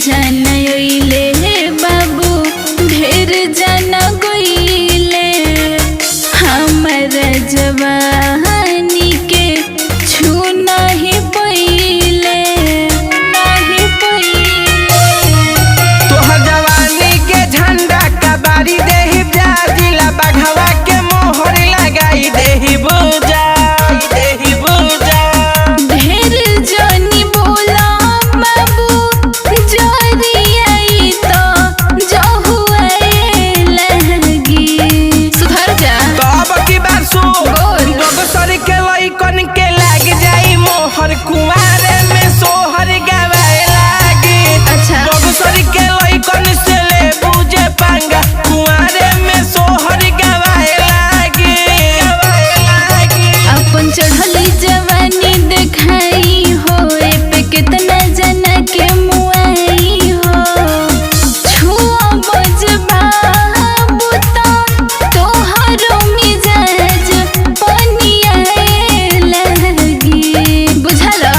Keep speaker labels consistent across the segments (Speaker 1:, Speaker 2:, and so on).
Speaker 1: जनइले बाबू ढेर जन गइले हमर जवानी के छू नहीं पइले
Speaker 2: तोहर जवानी के झंडा कबारी देहि जिला बघवा के मोहर लगाई देहि बुझा
Speaker 1: ढेर जनी बोला बाबू जरियाई तो जहुए लगी सुधर जा
Speaker 2: तब की बात सुन बगसर के लइकन के लाग जाई मोहर कुंवारे में सोहर गवाए लागी।
Speaker 1: अच्छा
Speaker 2: बगसर के लइकन से ले बुझे पांगा कुंवारे में सोहर गवाए लागी
Speaker 1: अपन चढ़ली जवानी देखाई हो ए पे कितना जना के मुआई हो छुआ बजबा बुता तोहरो मिजाज पनियाए लगी बुझला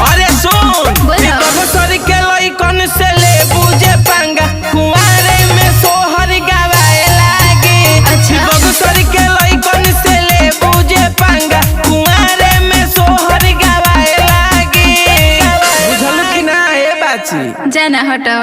Speaker 2: अरे सुन
Speaker 1: बोलो।
Speaker 2: बगसर के लइकन से ले बुझे पांगा कुंवारे में सोहर गवाए लागी।
Speaker 1: अच्छा।
Speaker 2: बगसर के लइकन से ले बुझे पांगा कुंवारे में सोहर गवाए लागी। बुझल कि ना ए बाची
Speaker 1: जाना हटो।